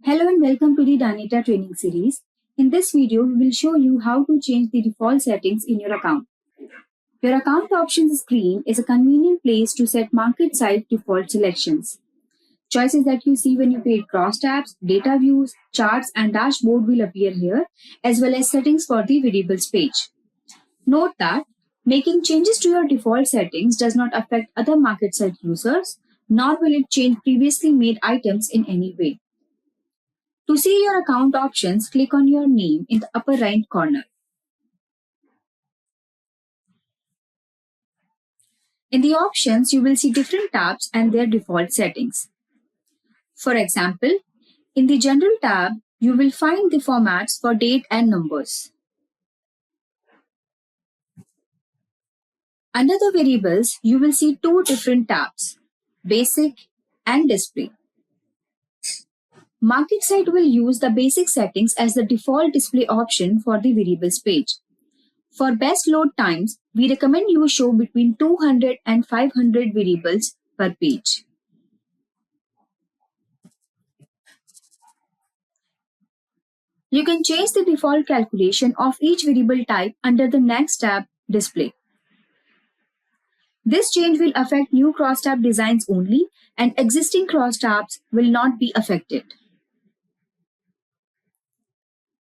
Hello and welcome to the Dynata training series. In this video, we will show you how to change the default settings in your account. Your account options screen is a convenient place to set MarketSight default selections. Choices that you see when you create crosstabs, data views, charts, and dashboard will appear here, as well as settings for the variables page. Note that making changes to your default settings does not affect other MarketSight users, nor will it change previously made items in any way. To see your account options, click on your name in the upper right corner. In the options, you will see different tabs and their default settings. For example, in the General tab, you will find the formats for date and numbers. Under the variables, you will see two different tabs, Basic and Display. MarketSight will use the basic settings as the default display option for the variables page. For best load times, we recommend you show between 200 and 500 variables per page. You can change the default calculation of each variable type under the next tab, Display. This change will affect new crosstab designs only, and existing crosstabs will not be affected.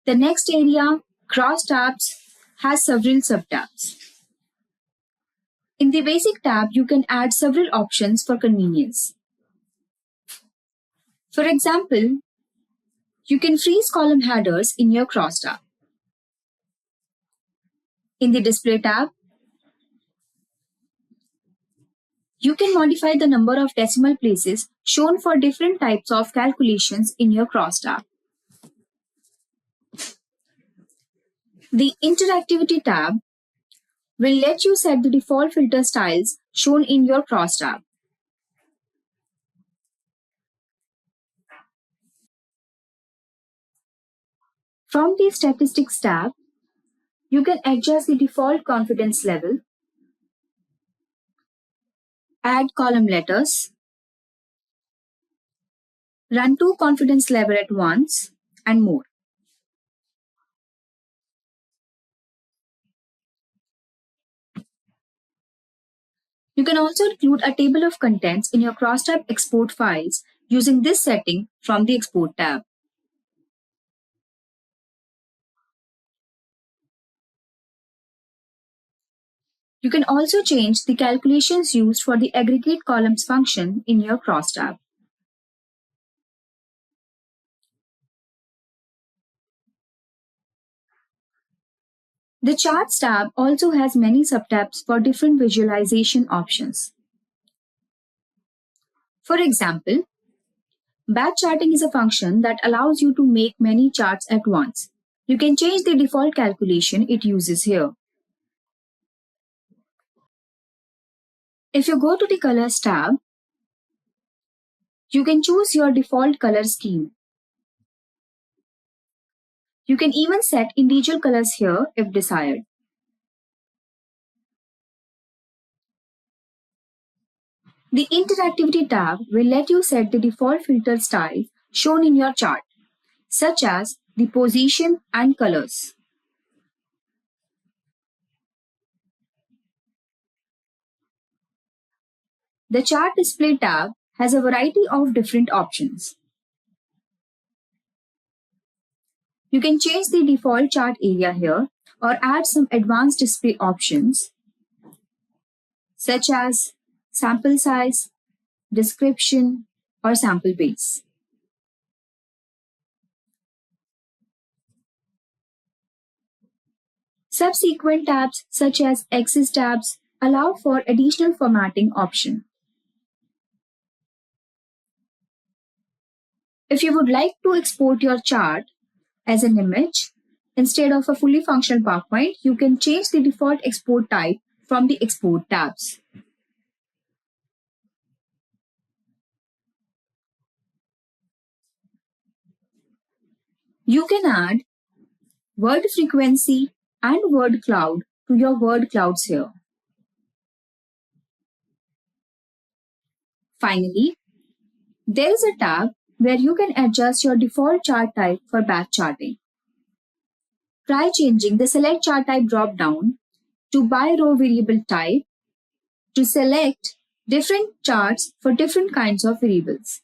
The next area, Crosstabs, has several subtabs. In the Basic tab, you can add several options for convenience. For example, you can freeze column headers in your crosstab. In the Display tab, you can modify the number of decimal places shown for different types of calculations in your crosstab. The Interactivity tab will let you set the default filter styles shown in your crosstab. From the Statistics tab, you can adjust the default confidence level, add column letters, run two confidence levels at once, and more. You can also include a table of contents in your crosstab export files using this setting from the Export tab. You can also change the calculations used for the aggregate columns function in your crosstab. The Charts tab also has many subtabs for different visualization options. For example, batch charting is a function that allows you to make many charts at once. You can change the default calculation it uses here. If you go to the Colors tab, you can choose your default color scheme. You can even set individual colors here if desired. The Interactivity tab will let you set the default filter style shown in your chart, such as the position and colors. The Chart Display tab has a variety of different options. You can change the default chart area here or add some advanced display options, such as sample size, description, or sample base. Subsequent tabs, such as Axis tabs, allow for additional formatting option. If you would like to export your chart as an image instead of a fully functional PowerPoint, you can change the default export type from the Export tabs. You can add word frequency and word cloud to your word clouds here. Finally, there is a tab where you can adjust your default chart type for batch charting. Try changing the Select Chart Type drop-down to By Row Variable Type to select different charts for different kinds of variables.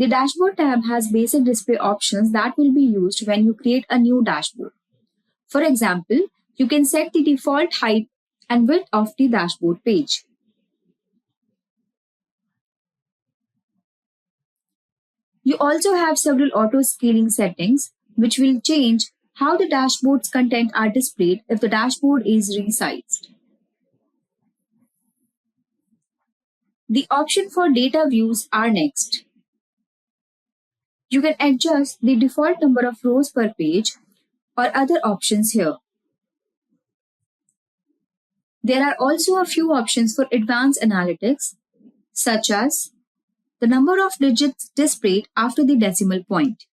The Dashboard tab has basic display options that will be used when you create a new dashboard. For example, you can set the default height and width of the dashboard page. You also have several auto-scaling settings, which will change how the dashboard's content are displayed if the dashboard is resized. The option for data views are next. You can adjust the default number of rows per page or other options here. There are also a few options for advanced analytics, such as the number of digits displayed after the decimal point.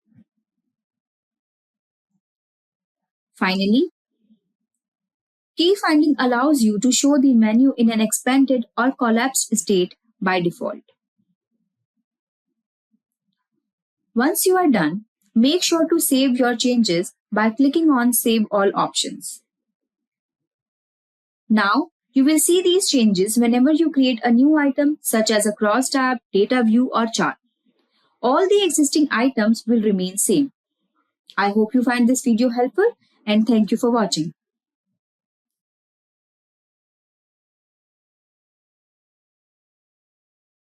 Finally, key finding allows you to show the menu in an expanded or collapsed state by default. Once you are done, make sure to save your changes by clicking on Save All options. Now, you will see these changes whenever you create a new item such as a cross tab, data view, or chart. All the existing items will remain same. I hope you find this video helpful and thank you for watching.